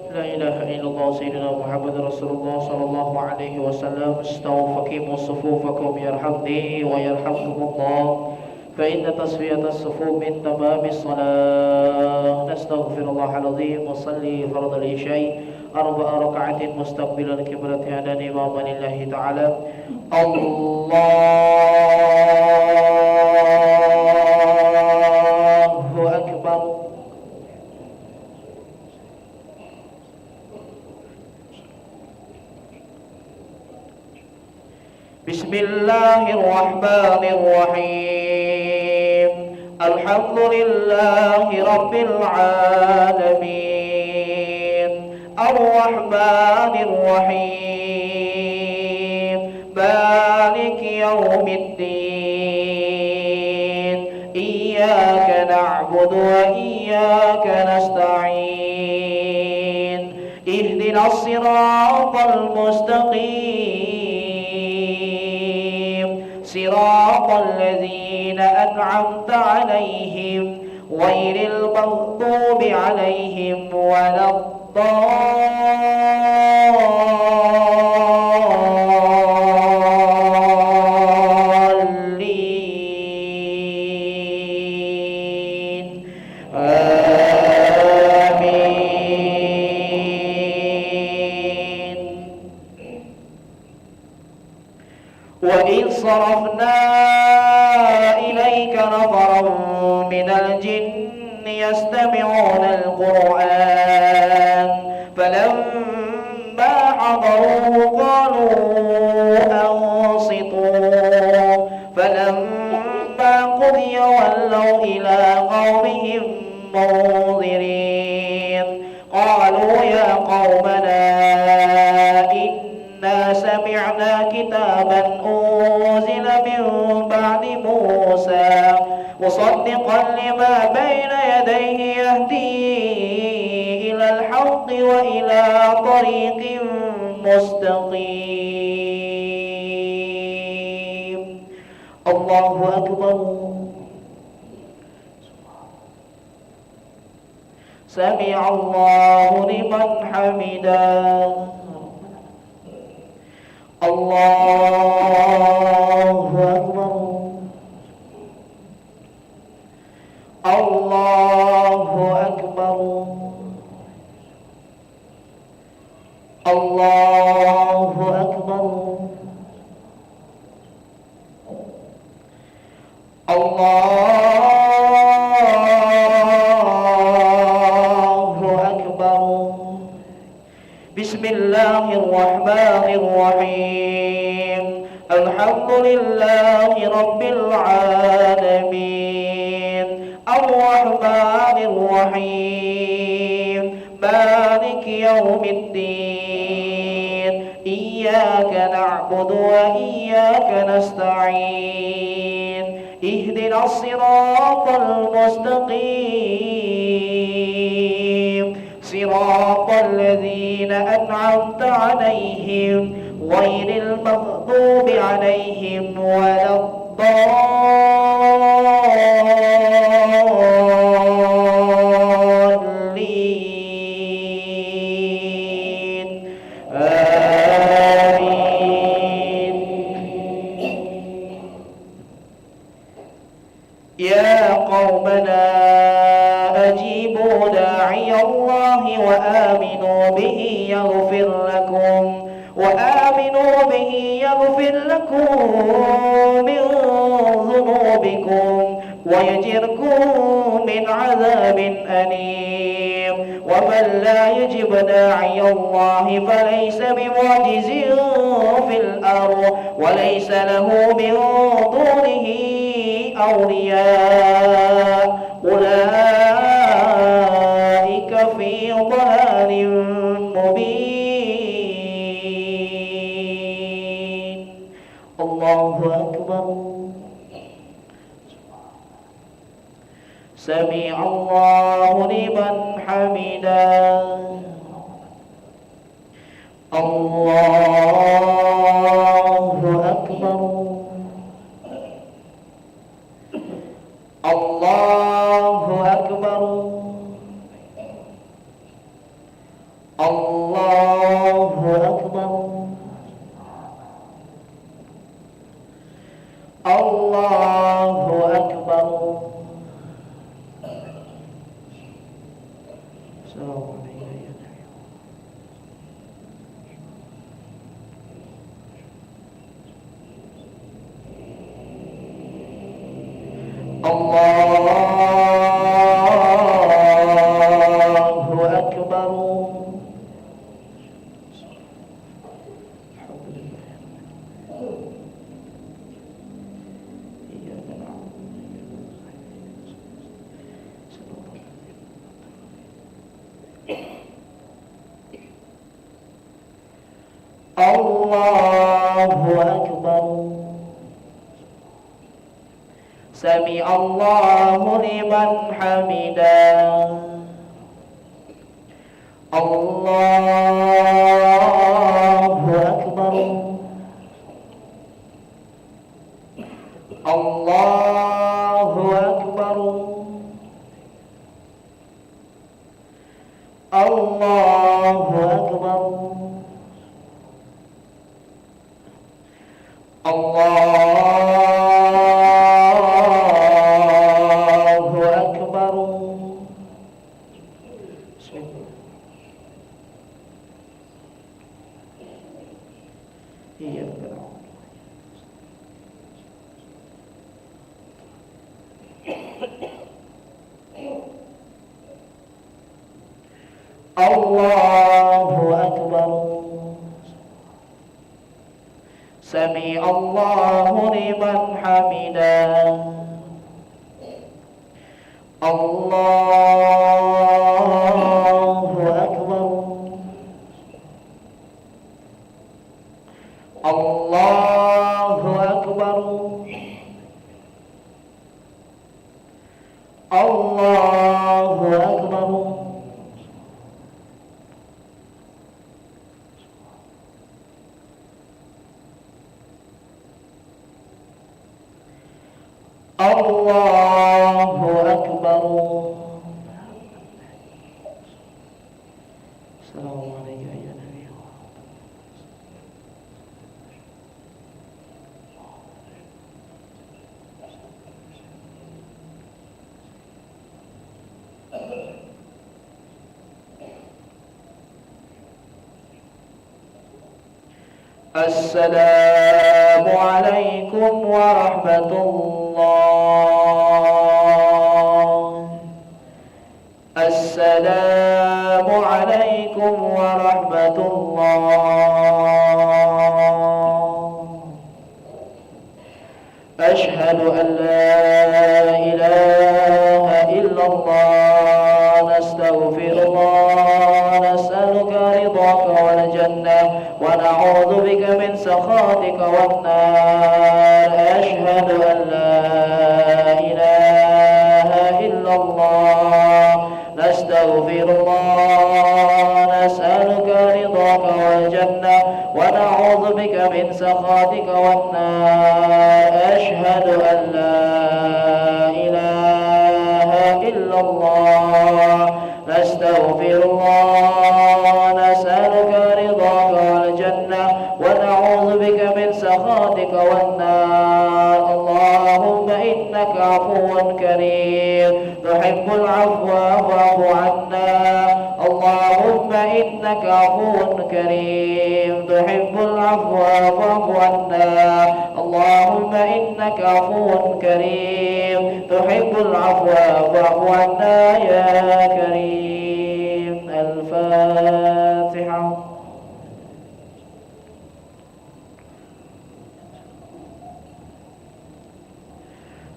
لا إله إلا الله سيدنا محمد رسول الله صلى الله عليه وسلم. استووا فقيموا صفوفكم يرحمني ويرحمكم الله، فإن تصفية الصفوف من تمام الصلاة. نستغفر الله العظيم وصلي فرض العشاء 4 ركعات مستقبلا قبلة هذا إمام لله تعالى. الله أكبر. بسم الله الرحمن الرحيم. الحمد لله رب العالمين، الرحمن الرحيم، مالك يوم الدين. إياك نعبد وإياك نستعين. اهدنا الصراط المستقيم، صراط الذين أنعمت عليهم غير المغضوب عليهم ولا الضالين. آمين. وإذ صرفنا إليك نفرا من الجن يستمعون القرآن، فلما حضروه قالوا أنصتوا، فلما قضي ولوا إلى قومهم منذرين. قالوا يا قومنا إنا سمعنا كتابا أنزل من بعد موسى مصدقا لما بين يديه يهدي إلى الحق وإلى طريق مستقيم. الله أكبر. سمع الله لمن حمده. الله أكبر. الله أكبر. الله أكبر. الله أكبر. بسم الله الرحمن الرحيم. الحمد لله رب العالمين، الرحمن الرحيم، مالك يوم الدين. إياك نعبد وإياك نستعين. اهدنا الصراط المستقيم، صراط الذين أنعمت عليهم غير المغضوب عليهم ولا الضالين. آمين. يا قومنا أجيبوا داعي الله وآمنوا به يغفر لكم من ذنوبكم ويجركم من عذاب أليم. ومن لا يجب داعي الله فليس بمعجز في الأرض وليس له من دونه أولياء، أولئك في ضلال مبين. الله أكبر. سمع الله لمن حمده. الله أكبر. الله أكبر. Allahu Akbar. Allahu Akbar. Allahu Akbar. Sami Allahu liman hamidah. Allahu Akbar. Allahu Akbar. Allahu Akbar. Allahu Akbar. Iya, Allahu Akbar. Sami Allahu liman hamidah. Allahu Akbar. Allahu Akbar. Allahu Akbar. Allahu Akbar. Assalamualaikum ya Nabi. Assalamu alaikum warahmatullah. Assalamu alaikum warahmatullah. Ashhadu an la ilaha illallah. Nastaghfirullah. Nas'aluka ridhaka wal jannah wa na'udzu bika min sakhatika wan nar. Ashhadu an la ilaha illallah. Nastaghfirullah. Nas'aluka ridhaka wal jannah wa na'udzu bika min sakhatika wan nar. Ashhadu an la ilaha illallah. Nastaghfirullah. Nas'aluka ridhaka wal jannah wa na'udzu bika min sakhatika wan nar. Allahumma innaka 'afuwun karim tuhibbul 'afwa fa'fu 'anna. Allahumma innaka 'afuwun karim tuhibbul 'afwa fa'fu 'anna. Allahumma innaka 'afuwun karim tuhibbul 'afwa fa'fu 'anna ya karim. Al-Fatihah.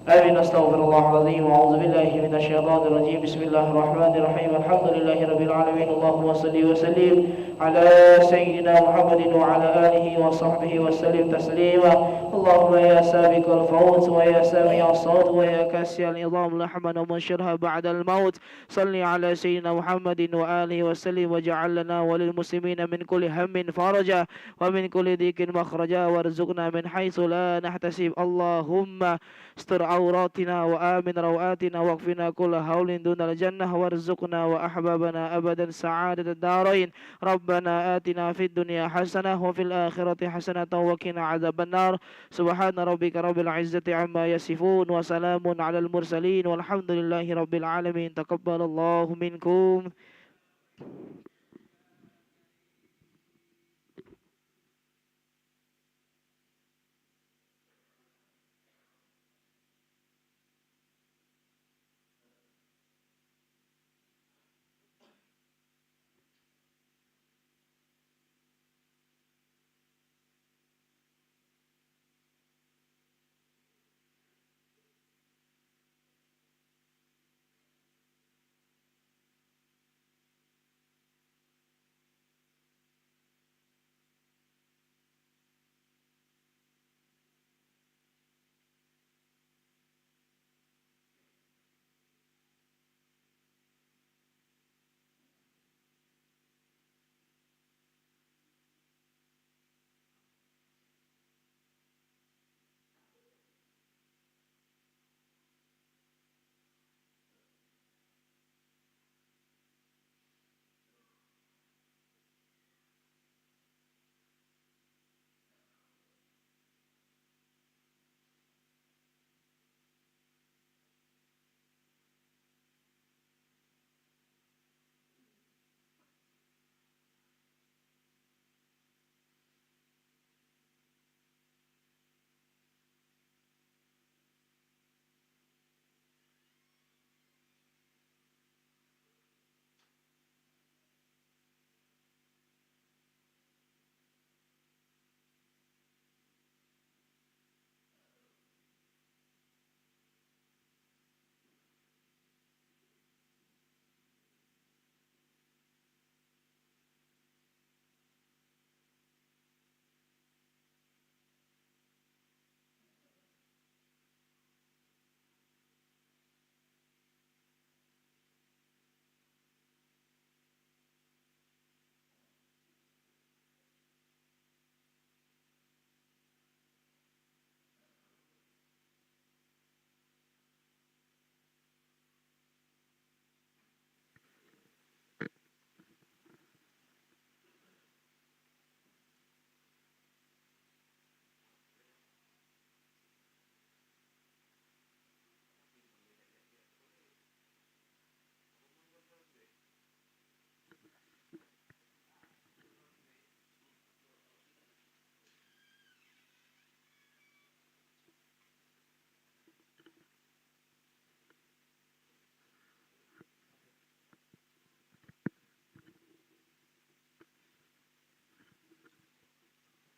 آمين. أستغفر الله العظيم وأعوذ بالله من الشيطان الرجيم. بسم الله الرحمن الرحيم. الحمد لله رب العالمين. اللهم صل وسلم على سيدنا محمد وعلى آله وصحبه وسلم تسليما. اللهم يا سابق الفوز ويا سامع الصوت ويا كاسي العظام لحما ومنشرها بعد الموت صل على سيدنا محمد وآله وسلم واجعل لنا وللمسلمين من كل هم فرجا ومن كل ضيق مخرجا وارزقنا من حيث لا نحتسب. اللهم استر عوراتنا وآمن روآتنا واكفنا كل هول دون الجنة وارزقنا وأحبابنا أبدا سعادة الدارين. ربنا ربنا آتنا في الدنيا حسنة وفي الآخرة حسنة وقنا عذاب النار سبحان ربك رب العزة عما يصفون وسلام على المرسلين والحمد لله رب العالمين تقبل الله منكم.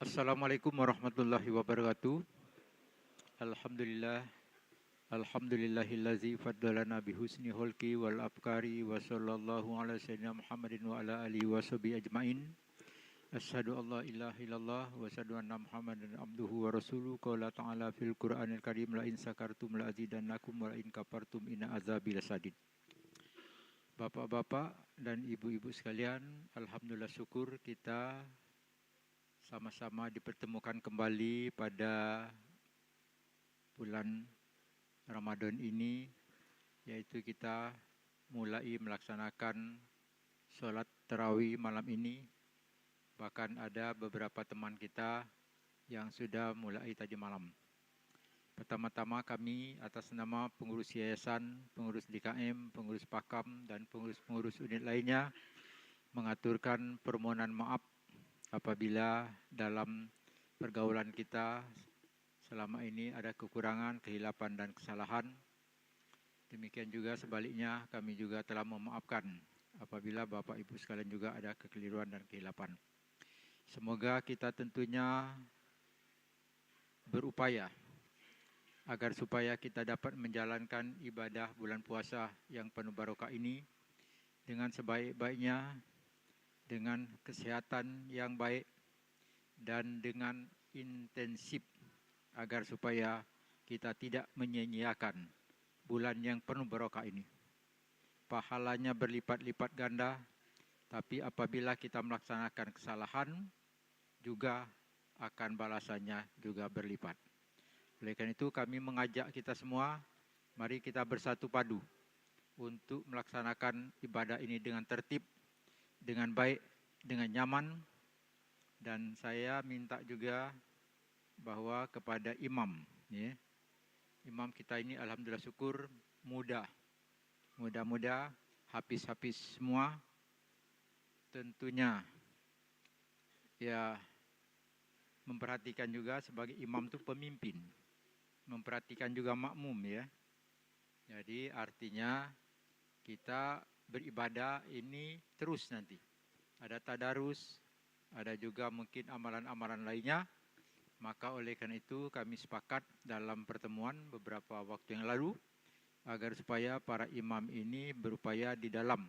Assalamualaikum warahmatullahi wabarakatuh. Alhamdulillah. Alhamdulillahillazi faddalana bihusni hulki wal afkari wa sallallahu ala sayyidina Muhammadin wa ala alihi wa sahbihi ajmain. Asyhadu an la ilaha illallah wa asyhadu anna Muhammadan abduhu wa rasuluhu. Qala ta'ala fil Qur'anil Karim la in sakartum la azidannakum wa la in kafartum inna azabi lasadid. Bapak-bapak dan ibu-ibu sekalian, alhamdulillah syukur kita sama-sama dipertemukan kembali pada bulan Ramadan ini, yaitu kita mulai melaksanakan sholat tarawih malam ini. Bahkan ada beberapa teman kita yang sudah mulai tadi malam. Pertama-tama kami atas nama pengurus yayasan, pengurus DKM, pengurus Pakam, dan pengurus-pengurus unit lainnya mengaturkan permohonan maaf apabila dalam pergaulan kita selama ini ada kekurangan, kehilapan, dan kesalahan. Demikian juga sebaliknya kami juga telah memaafkan apabila Bapak Ibu sekalian juga ada kekeliruan dan kehilapan. Semoga kita tentunya berupaya agar supaya kita dapat menjalankan ibadah bulan puasa yang penuh barokah ini dengan sebaik-baiknya, dengan kesehatan yang baik, dan dengan intensif, agar supaya kita tidak menyia-nyiakan bulan yang penuh barokah ini. Pahalanya berlipat-lipat ganda, tapi apabila kita melaksanakan kesalahan, juga akan balasannya juga berlipat. Oleh karena itu kami mengajak kita semua, mari kita bersatu padu untuk melaksanakan ibadah ini dengan tertib, dengan baik, dengan nyaman. Dan saya minta juga bahwa kepada imam, ya, imam kita ini alhamdulillah syukur muda, habis semua. Tentunya ya memperhatikan juga sebagai imam itu pemimpin, memperhatikan juga makmum, ya. Jadi artinya kita beribadah ini terus nanti. Ada tadarus, ada juga mungkin amalan-amalan lainnya. Maka oleh karena itu kami sepakat dalam pertemuan beberapa waktu yang lalu agar supaya para imam ini berupaya di dalam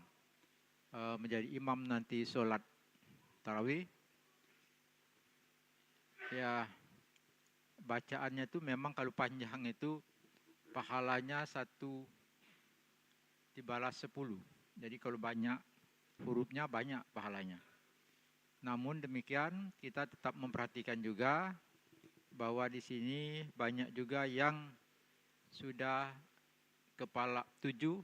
menjadi imam nanti sholat tarawih. Ya, bacaannya itu memang kalau panjang itu pahalanya 1 dibalas 10. Jadi kalau banyak hurufnya banyak pahalanya. Namun demikian kita tetap memperhatikan juga bahwa di sini banyak juga yang sudah kepala 7,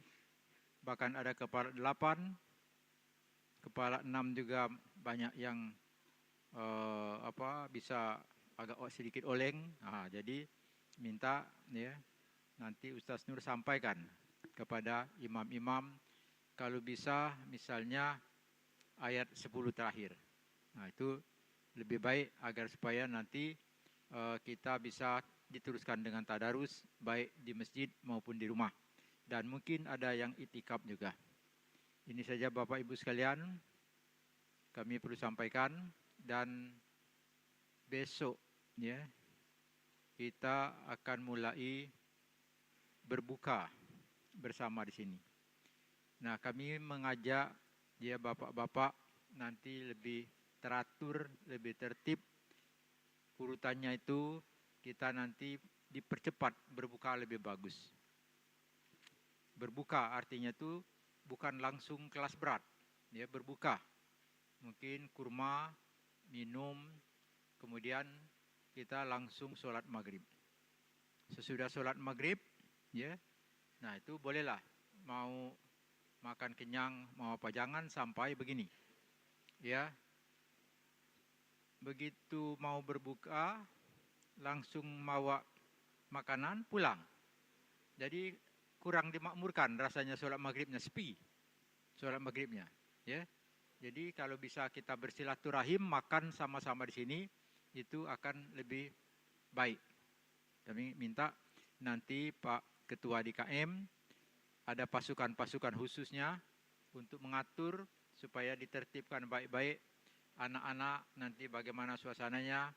bahkan ada kepala 8, kepala 6 juga banyak yang bisa agak sedikit oleng. Jadi minta ya nanti Ustaz Nur sampaikan kepada imam-imam kalau bisa misalnya ayat 10 terakhir. Nah, itu lebih baik agar supaya nanti kita bisa diteruskan dengan tadarus baik di masjid maupun di rumah. Dan mungkin ada yang itikaf juga. Ini saja Bapak Ibu sekalian kami perlu sampaikan. Dan besok ya kita akan mulai berbuka bersama di sini. Nah, kami mengajak ya bapak-bapak nanti lebih teratur, lebih tertib. Urutannya itu kita nanti dipercepat berbuka lebih bagus. Berbuka artinya itu bukan langsung kelas berat, ya berbuka. Mungkin kurma, minum, kemudian kita langsung sholat maghrib. Sesudah sholat maghrib, ya, nah itu bolehlah mau makan kenyang, mau apa, jangan sampai begini, ya. Begitu mau berbuka, langsung bawa makanan pulang. Jadi kurang dimakmurkan rasanya sholat maghribnya, sepi sholat maghribnya, ya. Jadi kalau bisa kita bersilaturahim, makan sama-sama di sini, itu akan lebih baik. Kami minta nanti Pak Ketua DKM, ada pasukan-pasukan khususnya untuk mengatur supaya ditertibkan baik-baik. Anak-anak nanti bagaimana suasananya,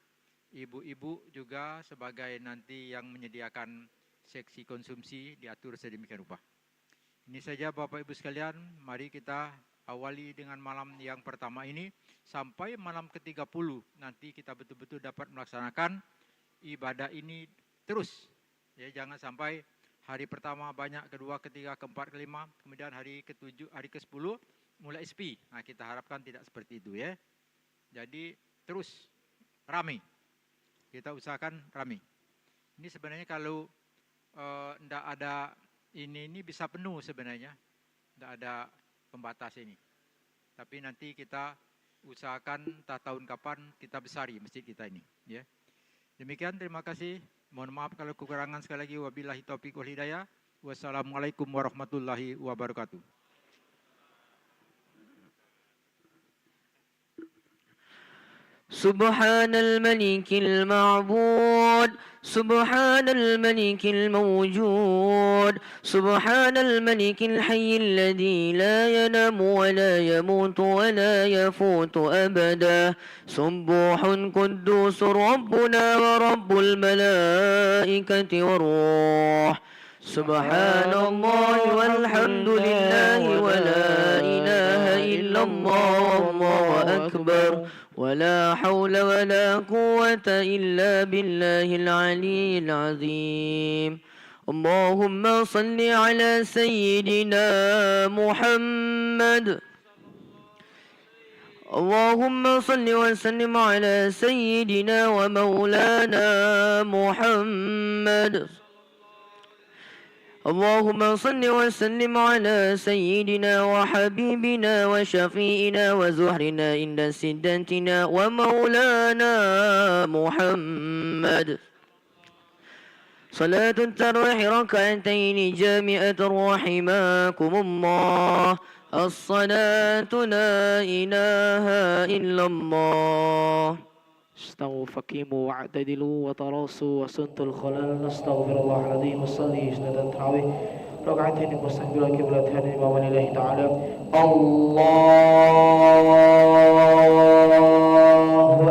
ibu-ibu juga sebagai nanti yang menyediakan seksi konsumsi diatur sedemikian rupa. Ini saja Bapak Ibu sekalian, mari kita awali dengan malam yang pertama ini sampai malam ke-30 nanti kita betul-betul dapat melaksanakan ibadah ini terus. Ya, jangan sampai hari pertama banyak, kedua, ketiga, keempat, kelima, kemudian hari ke-7, hari ke-10 mulai sepi. Nah, kita harapkan tidak seperti itu ya. Jadi terus ramai. Kita usahakan ramai. Ini sebenarnya kalau tidak ada ini bisa penuh sebenarnya. Tidak ada pembatas ini. Tapi nanti kita usahakan tahun kapan kita besari masjid kita ini, ya. Demikian, terima kasih. Mohon maaf kalau kekurangan, sekali lagi wabillahi taufiq wal hidayah. Wassalamualaikum warahmatullahi wabarakatuh. سبحان الملك المعبود سبحان الملك الموجود سبحان الملك الحي الذي لا ينام ولا يموت ولا يفوت أبدا سبوح قدوس ربنا ورب الملائكة والروح سبحان الله والحمد لله ولا إله إلا الله والله أكبر ولا حول ولا قوة إلا بالله العلي العظيم اللهم صل على سيدنا محمد اللهم صل وسلم على سيدنا ومولانا محمد اللهم صل وسلم على سيدنا وحبيبنا وشفيئنا وزهرنا عند سدتنا ومولانا محمد صلاة التراويح ركعتين جامعة رحمكم الله. الصلاة لا إله إلا الله. استووا فقيموا واعتدلوا وتراصوا وسنتوا الخلل. نستغفر الله العظيم وصلي سنة التراويح ركعتين مستقبل قبلة الإمام لله تعالى. الله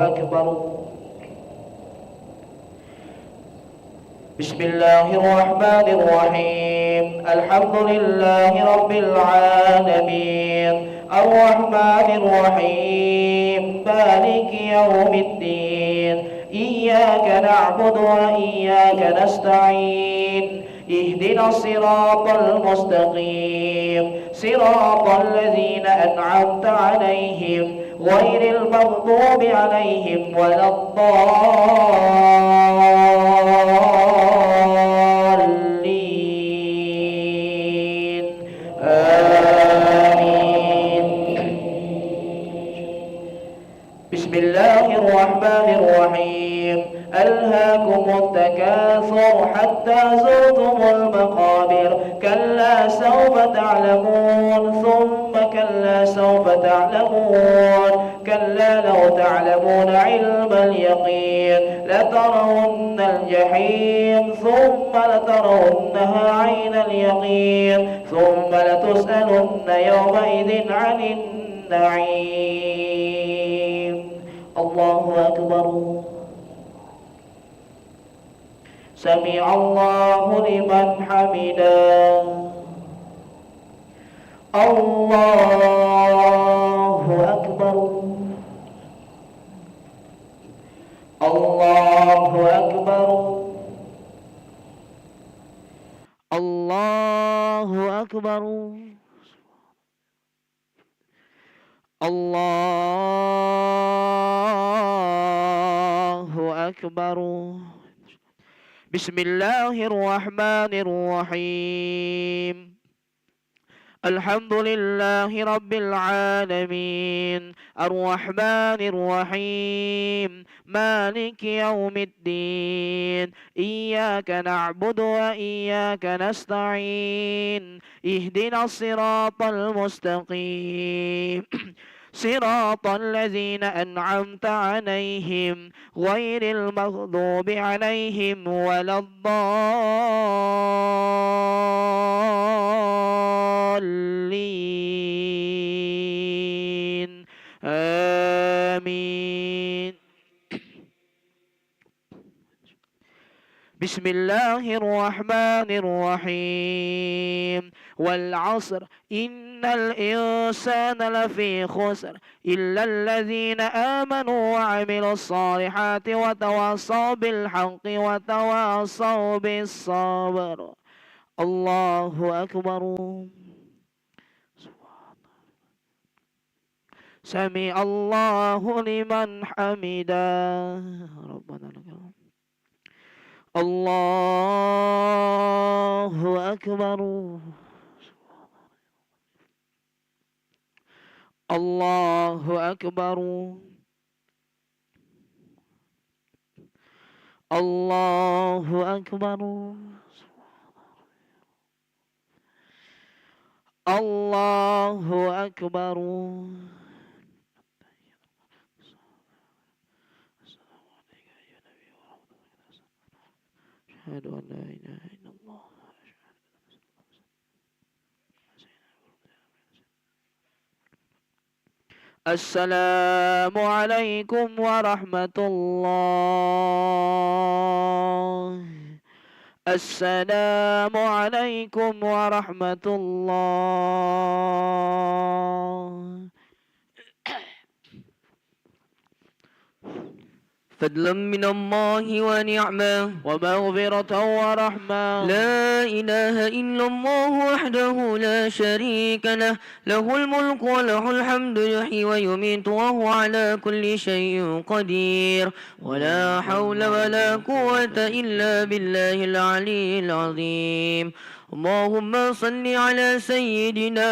أكبر. بسم الله الرحمن الرحيم. الحمد لله رب العالمين الرحمن الرحيم مالك يوم الدين إياك نعبد وإياك نستعين اهدنا الصراط المستقيم صراط الذين أنعمت عليهم غير المغضوب عليهم ولا الضالين آمين. بسم الله الرحمن الرحيم. ألهاكم التكاثر حتى زرتم المقابر كلا سوف تعلمون ثم كلا سوف تعلمون كلا لو تعلمون علم اليقين لترون الجحيم ثم لترونها عين اليقين ثم لتسألن يومئذ عن النعيم. الله أكبر. سمع الله لمن حمده. الله أكبر. الله أكبر. الله أكبر. الله أكبر. بسم الله الرحمن الرحيم. الحمد لله رب العالمين الرحمن الرحيم مالك يوم الدين إياك نعبد وإياك نستعين اهدنا الصراط المستقيم صراط الذين أنعمت عليهم غير المغضوب عليهم ولا الضالين آمين. بسم الله الرحمن الرحيم. والعصر إن الإنسان لفي خسر إلا الذين آمنوا وعملوا الصالحات وتواصوا بالحق وتواصوا بالصبر. الله أكبر. سمع الله لمن حمده. ربنا لك الحمد. الله أكبر. الله أكبر. الله أكبر. الله أكبر. أشهد أن لا إله إلا الله. السلام عليكم ورحمة الله. السلام عليكم ورحمة الله. فضلا من الله ونعمة ومغفرة ورحمة. لا إله إلا الله وحده لا شريك له له الملك وله الحمد يحيي ويميت وهو على كل شيء قدير ولا حول ولا قوة إلا بالله العلي العظيم. اللهم صل على سيدنا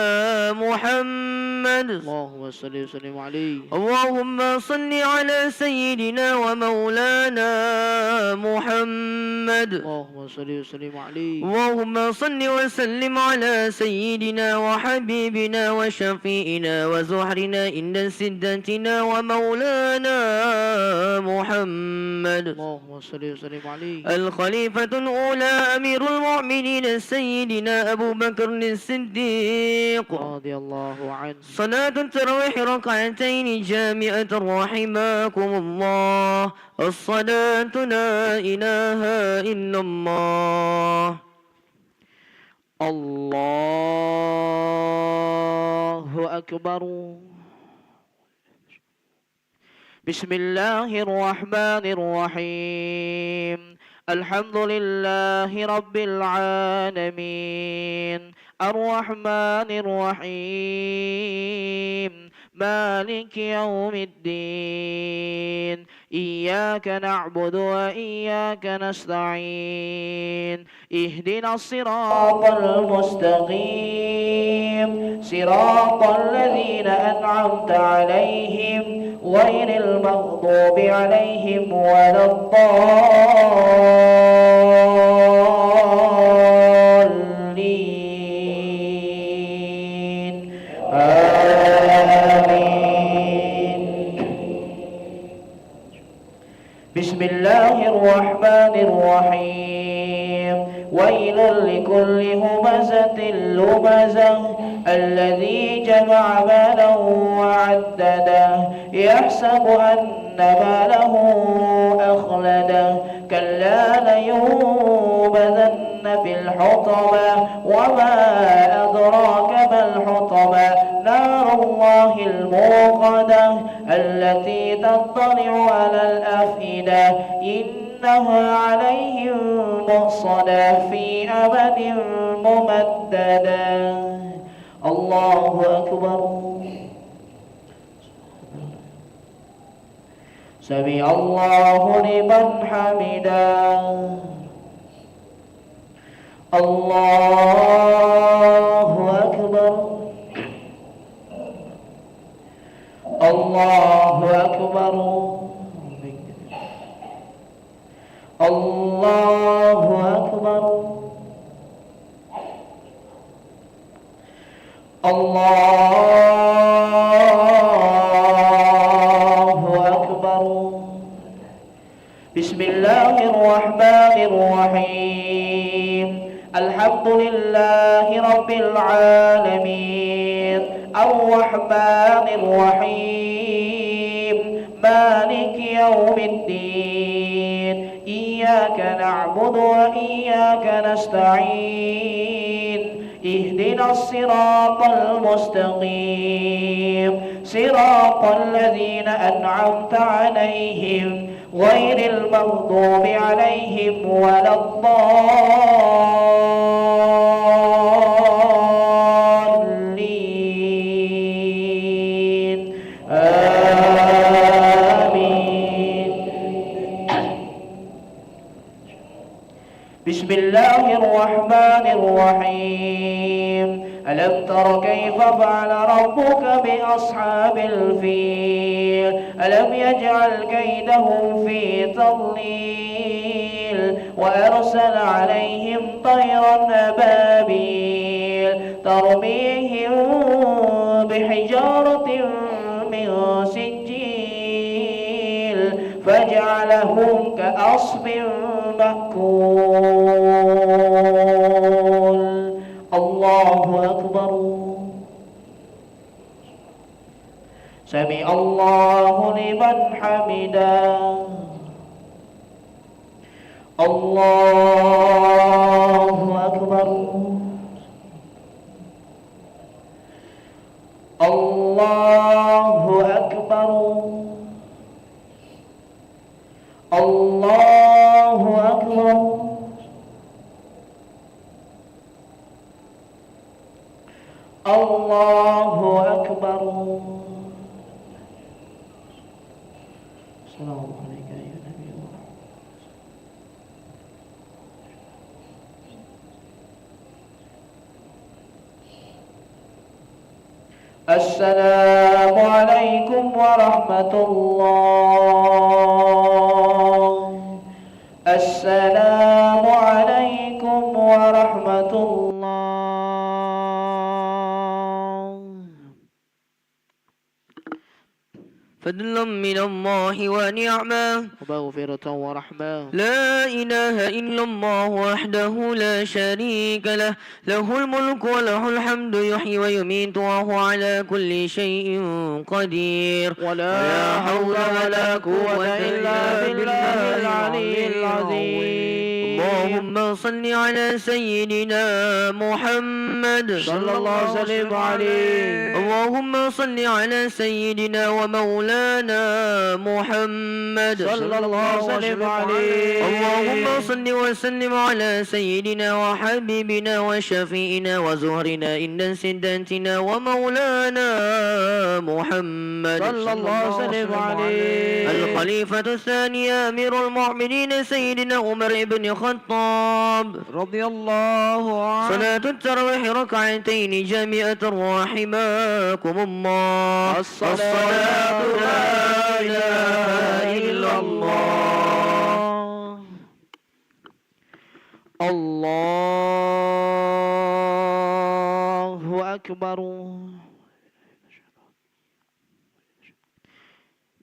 محمد اللهم صل وسلم عليه. اللهم صل على سيدنا ومولانا محمد اللهم صل وسلم عليه. اللهم صل وسلم على سيدنا وحبيبنا وشفيئنا وزهرنا إن سدتنا ومولانا محمد اللهم صل وسلم عليه. الخليفة الأولى أمير المؤمنين سيدنا أبو بكر الصديق رضي الله عنه. صلاة التراويح ركعتين جامعة رحمكم الله. الصلاة لا إله إلا الله. الله أكبر. بسم الله الرحمن الرحيم. الحمد لله رب العالمين الرحمن الرحيم مالك يوم الدين إياك نعبد وإياك نستعين اهدنا الصراط المستقيم صراط الذين أنعمت عليهم غير المغضوب عليهم ولا الضالين آمين. بسم الله الرحمن الرحيم. ويل لكل همزة لمزة الذي جمع ماله وعدده يحسب أن ماله أخلده كلا لينبذن في الحطمة وما أدراك ما الحطمة نار الله الموقدة التي تطلع على الأفئدة إنها عليهم مؤصدة في أمد ممددة. الله أكبر. سمع الله لمن حمده. الله أكبر. الله أكبر. الله أكبر. الله أكبر. بسم الله الرحمن الرحيم. الحمد لله رب العالمين الرحمن الرحيم مالك يوم الدين إياك نعبد وإياك نستعين اهدنا الصراط المستقيم صراط الذين أنعمت عليهم غير المغضوب عليهم ولا الضالين آمين. بسم الله الرحمن الرحيم. ألم تر كيف فعل ربك بأصحاب الفيل ألم يجعل كيدهم في تضليل وأرسل عليهم طيرا أبابيل ترميهم بحجارة من سجيل فجعلهم كعصف مأكول. الله أكبر. سمع الله لمن حمده. الله أكبر. الله أكبر. الله أكبر. الله أكبر. السلام عليك يا نبي الله. السلام عليكم ورحمة الله. السلام عليكم ورحمة الله. فضلا من الله ونعمة ومغفرة ورحمة. لا إله إلا الله وحده لا شريك له له الملك وله الحمد يحيي ويميت وهو على كل شيء قدير ولا حول ولا قوة إلا بالله العلي العظيم. اللهم صل على سيدنا محمد صلى الله وسلم عليه. اللهم صل على سيدنا ومولانا محمد صلى الله وسلم عليه. اللهم صل وسلم على سيدنا وحبيبنا وشفيئنا وزهرنا إن سدتنا ومولانا محمد صلى الله وسلم عليه. الخليفة الثاني أمير المؤمنين سيدنا عمر بن الخطاب رضي الله عنه. صلاة التراويح ركعتين جامعة رحمكم الله. الصلاة لا إله إلا الله. الله أكبر.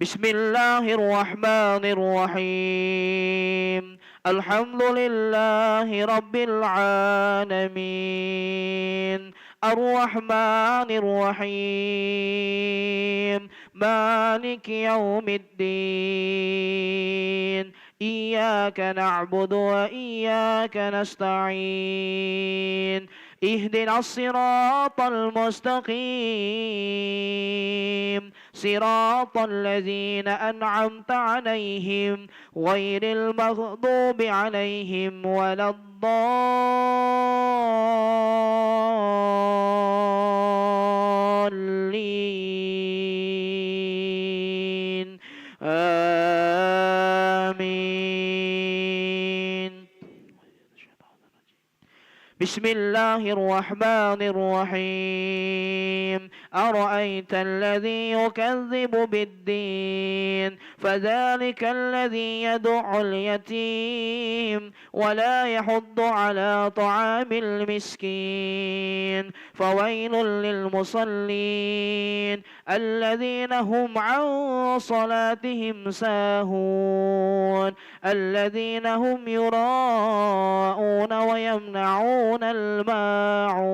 بسم الله الرحمن الرحيم. الحمد لله رب العالمين الرحمن الرحيم مالك يوم الدين إياك نعبد وإياك نستعين اهدنا الصراط المستقيم صراط الذين أنعمت عليهم غير المغضوب عليهم ولا الضالين آمين. بسم الله الرحمن الرحيم أرأيت الذي يكذب بالدين فذلك الذي يدع اليتيم ولا يحض على طعام المسكين فويل للمصلين الذين هم عن صلاتهم ساهون الذين هم يراءون ويمنعون الماعون.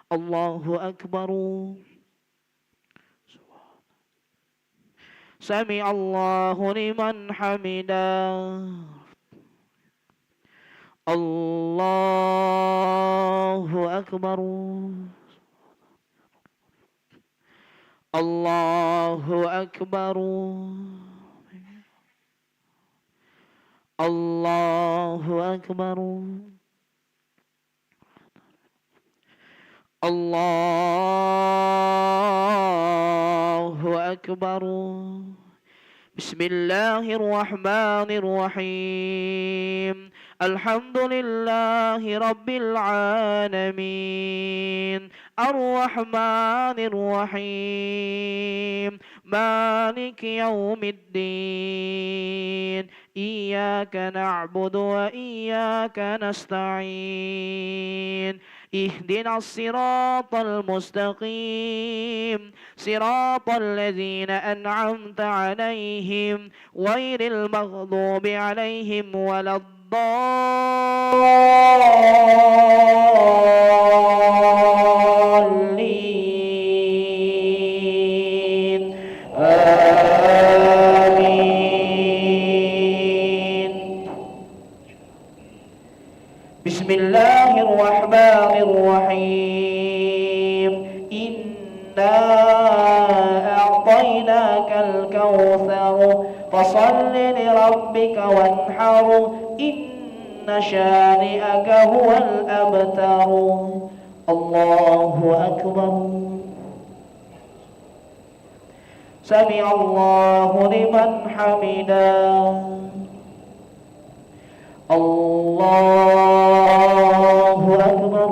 الله أكبر. سمع الله لمن حمده. الله أكبر. الله أكبر. الله أكبر. الله أكبر. بسم الله الرحمن الرحيم الحمد لله رب العالمين الرحمن الرحيم مالك يوم الدين إياك نعبد وإياك نستعين اهدنا الصراط المستقيم صراط الذين أنعمت عليهم غير المغضوب عليهم ولا الضالين آمين. بسم الله الرحمن الرحيم إنا أعطيناك الكوثر فصل لربك وانحر إن شانئك هو الأبتر. الله أكبر. سمع الله لمن حمده. الله أكبر.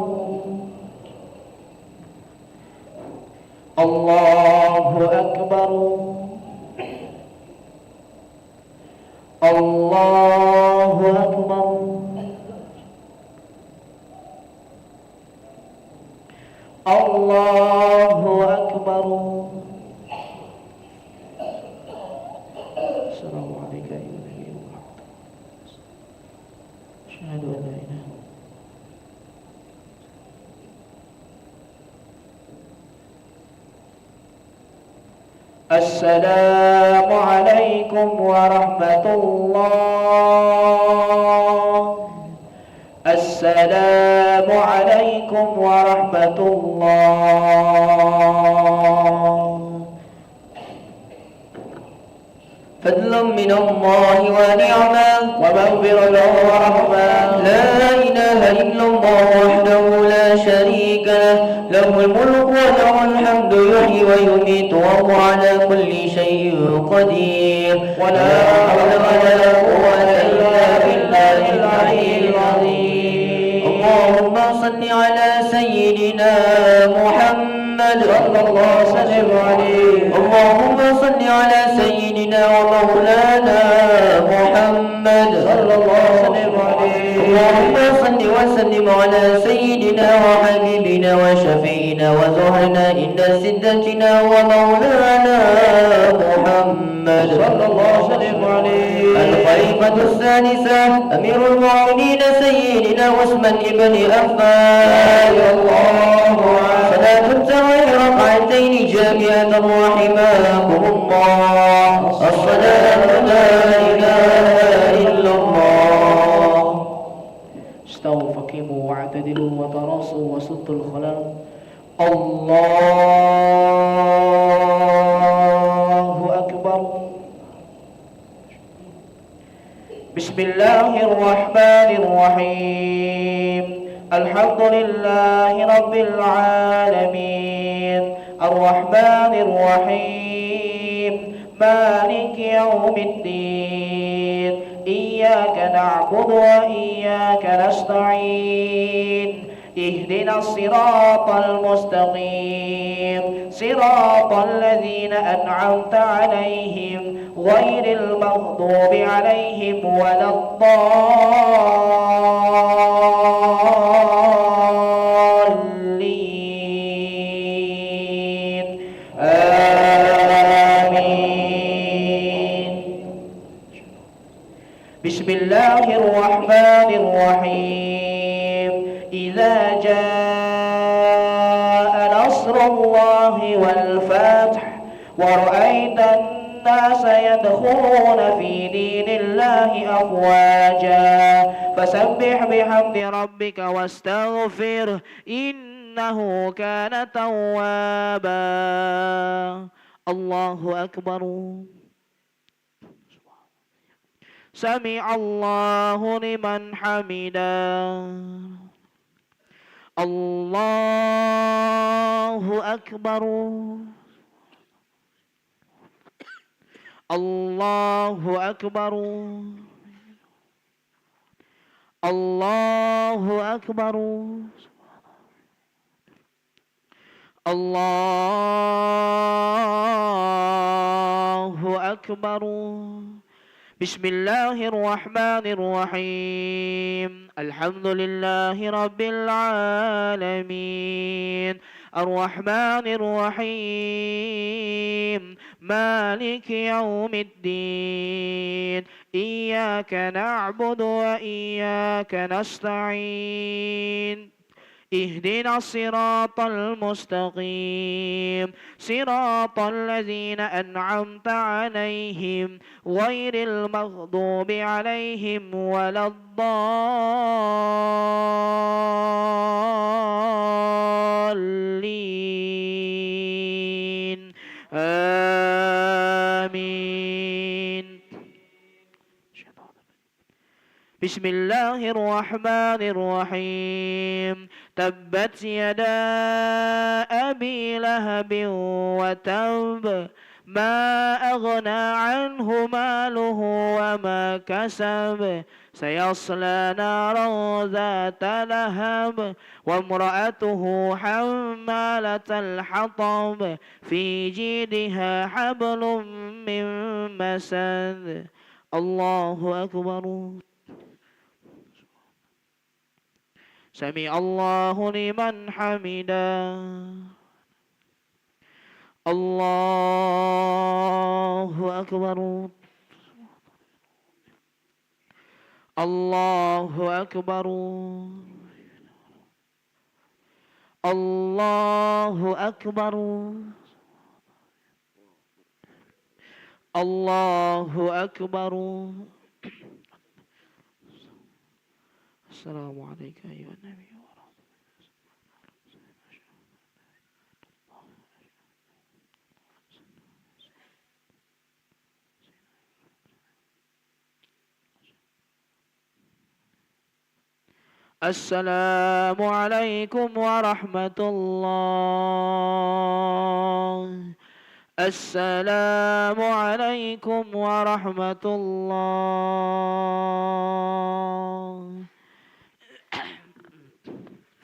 الله أكبر. السلام عليك أيها النبي ورحمة الله. أشهد أن لا إله. السلام عليكم ورحمة الله. السلام عليكم ورحمة الله. فضل من الله ونعمة ومغفرة ورحمة. لا إله إلا الله وحده لا شريك له له الملك وله الحمد يحيي ويميت وهو على كل شيء قدير ولا حول ولا قوة إلا بالله العلي العظيم. اللهم صل على سيدنا محمد صلى الله وسلم عليه. اللهم صل على سيدنا ومولانا محمد صلى الله وسلم عليه. اللهم صل وسلم على سيدنا وحبيبنا وشفينا وزهرنا عند سدتنا ومولانا محمد صلى الله وسلم عليه. الخليفة السادسة أمير المؤمنين سيدنا عثمان بن عفان الله صلاة التراويح ركعتين جامعة رحمكم الله. الصلاة لا إله إلا الله. استووا فقيموا واعتدلوا وتراصوا وسدوا الخلال. الله أكبر. بسم الله الرحمن الرحيم. الحمد لله رب العالمين الرحمن الرحيم مالك يوم الدين إياك نعبد وإياك نستعين اهدنا الصراط المستقيم صراط الذين أنعمت عليهم غير المغضوب عليهم ولا الضالين آمين. بسم الله الرحمن الرحيم. إذا جاء نصر الله والفتح ورأيت الناس يدخلون في دين الله أفواجا فسبح بحمد ربك واستغفره إنه كان توابا. الله أكبر. سمع الله لمن حمده. الله أكبر. الله أكبر. الله أكبر. الله أكبر. بسم الله الرحمن الرحيم. الحمد لله رب العالمين الرحمن الرحيم مالك يوم الدين إياك نعبد وإياك نستعين اهدنا الصراط المستقيم صراط الذين أنعمت عليهم غير المغضوب عليهم ولا الضالين آمين. بسم الله الرحمن الرحيم. تبت يدا أبي لهب وتب ما أغنى عنه ماله وما كسب سيصلى نارا ذات لهب وامرأته حمالة الحطب في جيدها حبل من مسد. الله أكبر. سمع الله لمن حمده الله أكبر الله أكبر الله أكبر الله أكبر السلام عليك أيها النبي السلام عليكم ورحمة الله السلام عليكم ورحمة الله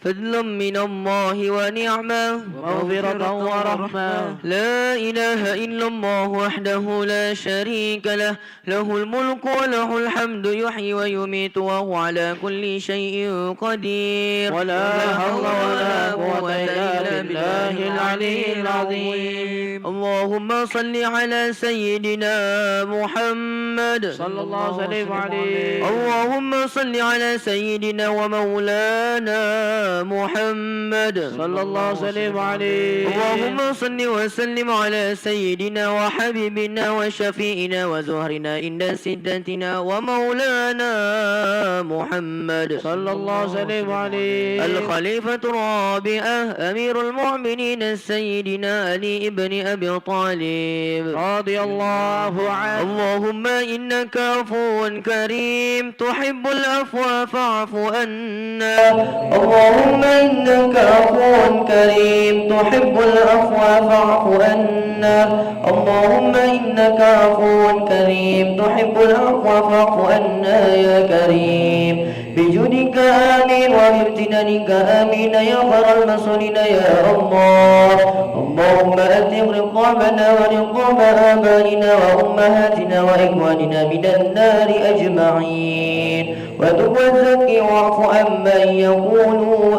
فضل من الله ونعمة مغفرة ورحمة لا إله إلا الله وحده لا شريك له له الملك وله الحمد يحيي ويميت وهو على كل شيء قدير ولا حول ولا قوة إلا بالله العلي العظيم اللهم صل على سيدنا محمد صلى الله وسلم عليه اللهم صل على سيدنا ومولانا محمد صلى الله وسلم عليه اللهم صل وسلم على سيدنا وحبيبنا وشفيئنا وزهرنا عند سدتنا ومولانا محمد صلى الله وسلم عليه الخليفة الرابعة أمير المؤمنين سيدنا علي بن أبي طالب رضي الله عنه اللهم إنك عفو كريم تحب العفو فاعف عنا اللهم إنك عفو كريم تحب العفو فاعف عنا اللهم إنك عفو كريم تحب العفو فاعف عنا يا كريم بجودك آمين وبامتنانك آمين يا خير المسؤولين يا الله اللهم أتم رقابنا ورقاب آبائنا وأمهاتنا وإخواننا من النار أجمعين وتب وزكي واعف عمن يقولوا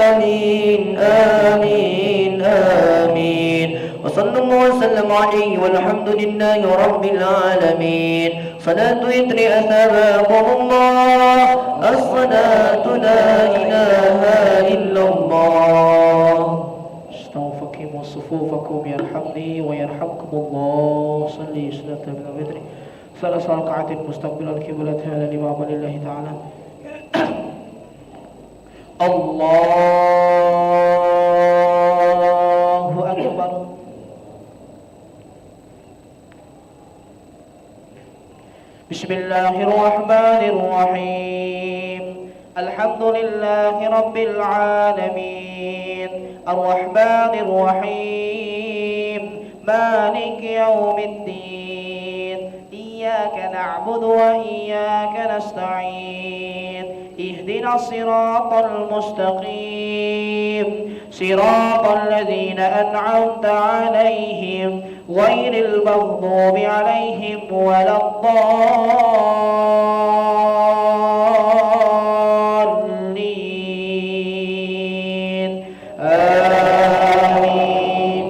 آمين آمين آمين وصلى الله وسلم عليه والحمد لله رب العالمين صلاة يتري أثابكم الله الصلاة لا إله إلا الله استوفقوا صفوفكم يرحمني ويرحمكم الله صلي صلاة من البدر ثلاث ركعات مستقبل القبلة هذا الإمام لله تعالى الله أكبر بسم الله الرحمن الرحيم الحمد لله رب العالمين الرحمن الرحيم مالك يوم الدين إياك نعبد وإياك نستعين اهدنا الصراط المستقيم صراط الذين أنعمت عليهم غير المغضوب عليهم ولا الضالين آمين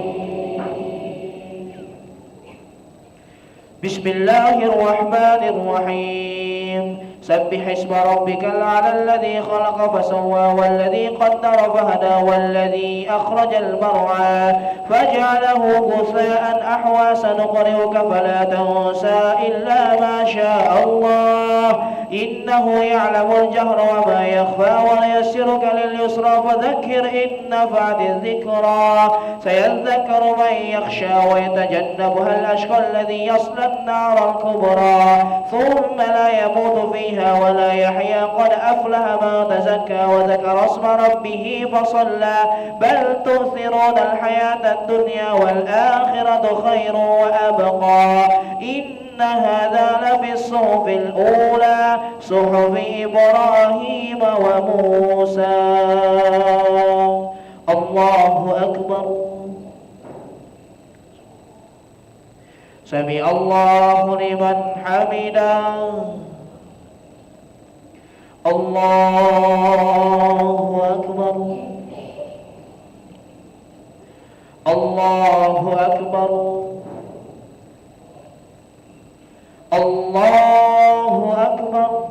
بسم الله الرحمن الرحيم سبح اسم ربك الأعلى الذي خلق فسوى والذي قدر فهدى والذي أخرج المرعى فجعله غثاء أحوى سنقرئك فلا تنسى إلا ما شاء الله إنه يعلم الجهر وما يخفى ونيسرك لليسرى فذكر إن نفعت الذكرى سيذكر من يخشى ويتجنبها الأشقى الذي يصلى النار الكبرى ثم لا يموت فيها ولا يحيى قد أفلح من تزكى وذكر اسم ربه فصلى بل تؤثرون الحياة الدنيا والآخرة خير وأبقى إن هذا لفي الصحف الأولى صحف إبراهيم وموسى الله أكبر سمع الله لمن حمده الله أكبر الله أكبر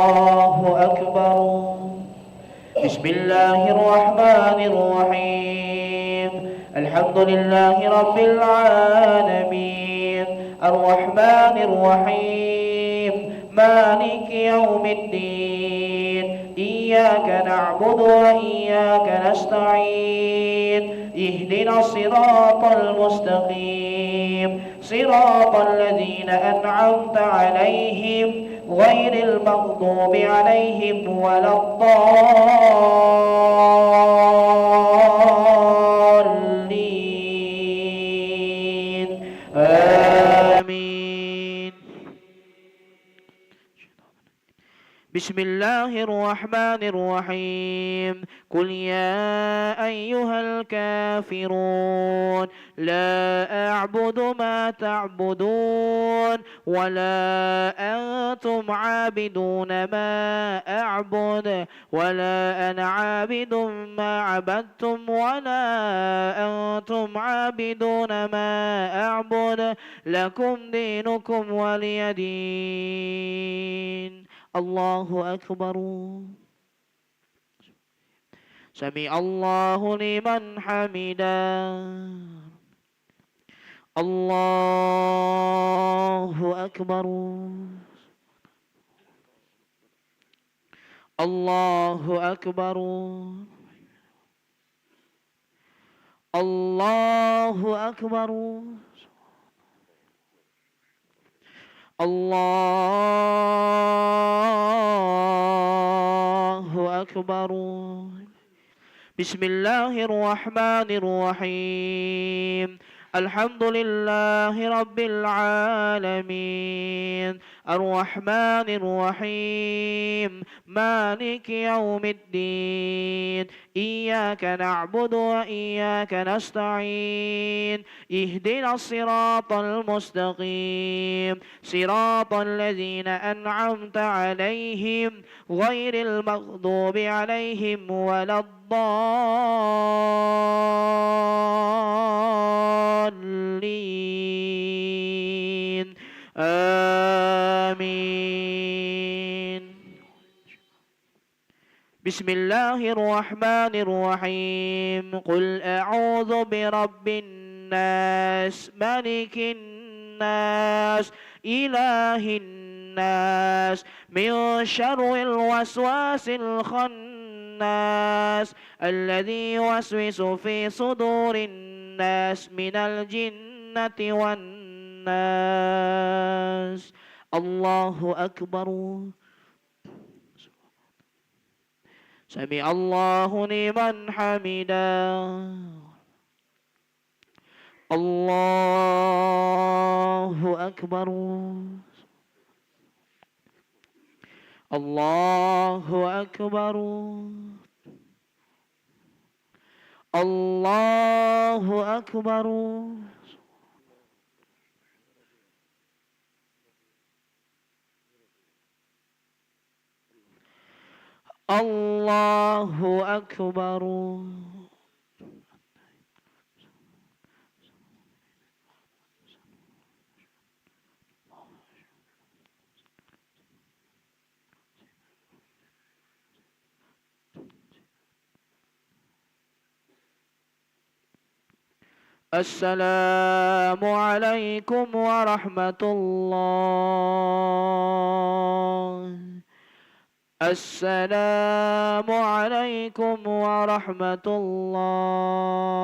الله أكبر بسم الله الرحمن الرحيم الحمد لله رب العالمين الرحمن الرحيم مالك يوم الدين إياك نعبد وإياك نستعين اهدنا الصراط المستقيم صراط الذين أنعمت عليهم غير المغضوب عليهم ولا الضالين آمين بسم الله الرحمن الرحيم قل يا أيها الكافرون لا أعبد ما تعبدون ولا أنتم عابدون ما أعبد ولا أنا عابد ما عبدتم ولا أنتم عابدون ما أعبد لكم دينكم ولي دين الله أكبر سمع الله لمن حمده الله أكبر الله أكبر الله أكبر الله أكبر بسم الله الرحمن الرحيم الحمد لله رب العالمين الرحمن الرحيم مالك يوم الدين إياك نعبد وإياك نستعين اهدنا الصراط المستقيم صراط الذين أنعمت عليهم غير المغضوب عليهم ولا الضالين آمين بسم الله الرحمن الرحيم قل أعوذ برب الناس ملك الناس إله الناس من شر الوسواس الخناس الذي يوسوس في صدور الناس من الجنة والناس الله أكبر سمع الله لمن حمده الله أكبر الله أكبر الله أكبر الله أكبر السلام عليكم ورحمة الله السلام عليكم ورحمة الله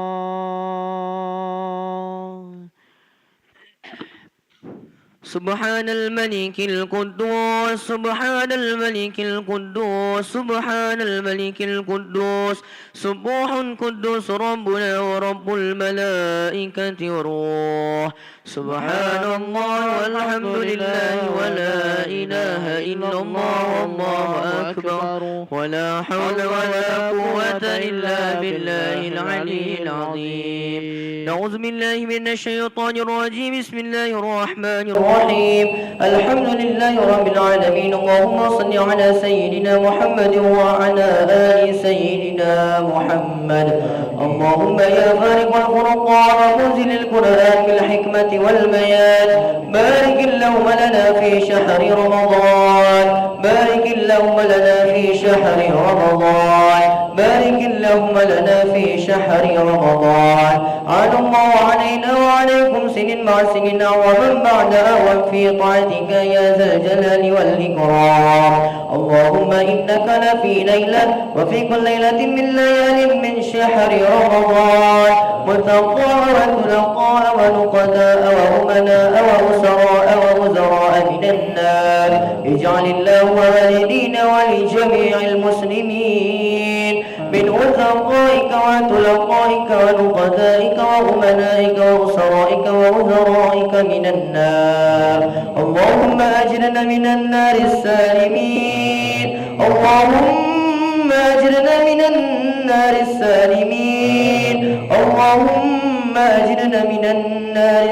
سبحان الملك القدوس سبحان الملك القدوس سبحان الملك القدوس سبوح قدوس ربنا ورب الملائكة والروح سبحان الله والحمد لله ولا إله إلا الله والله أكبر ولا حول ولا قوة إلا بالله العلي العظيم نعوذ بالله من الشيطان الرجيم بسم الله الرحمن الرحيم الرحيم الحمد لله رب العالمين اللهم صل على سيدنا محمد وعلى آل سيدنا محمد اللهم يا فارق الفرقان ومنزل القرآن بالحكمة والبيان بارك اللهم لنا في شهر رمضان بارك اللهم لنا في شهر رمضان بارك اللهم لنا في شهر رمضان على الله علينا وعليكم سن مع سن ومن بعد أعوام في طاعتك يا ذا الجلال والإكرام اللهم إنك لفي ليلة وفي كل ليلة من ليال من شهر رمضان متقى وتلقى ونقداء وأمناء وأسراء ووزراء من النار اجعل الله والدينا ولجميع المسلمين من أتقائك وتلقائك ونقدائك وأمنائك وأسرائك ووزرائك من النار اللهم أجرنا من النار السالمين اللهم أجرنا من النار السالمين اللهم أجرنا من النار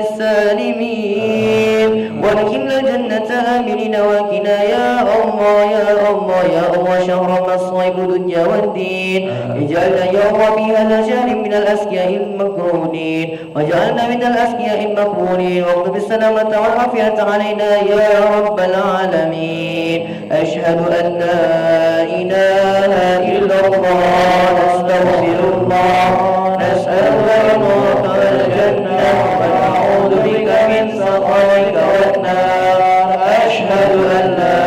السالمين وادخلنا الجنة آمنين وقنا يا الله يا الله يا الله شهر مصائب الدنيا والدين اجعلنا يوم في هذا الشهر من الأسكياء المكرونين واجعلنا من الأسكياء المقبولين واغضب السلامة والعافية علينا يا رب العالمين أشهد أن لا إله إلا الله أستغفر الله نسألك رضاك والجنة ونعوذ بك من سخطك والنار أشهد أن لا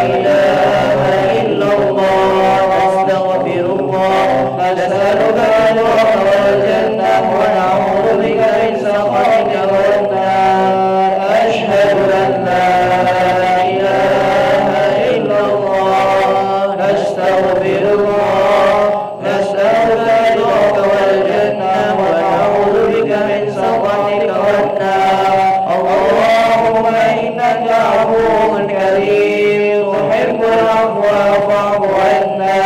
إله إلا الله أستغفر الله نسألك رضاك والجنة ونعوذ بك من سخطك والنار أشهد أن لا إله إلا الله أستغفر الله نسألك رضاك والجنة ونعوذ بك من سخطك والنار اللهم إنك عفو كريم تحب العفو فاعف عنا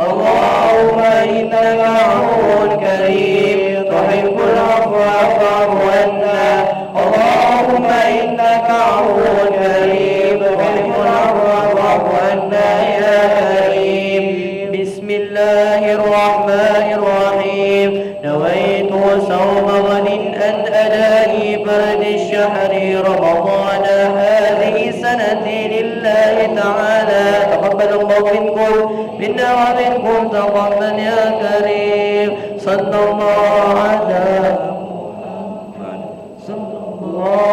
اللهم إنك عفو كريم تحب العفو فاعف عنا اللهم إنك عفو كريم تحب العفو فاعف عنا يا كريم بسم الله الرحمن الرحيم نويت صوم غد أن أداني فرد الشهر رمضان هذه سنتي لله تعالى تقبل الله منكم منا ومنكم تقبل يا كريم صلى الله على محمد صلى الله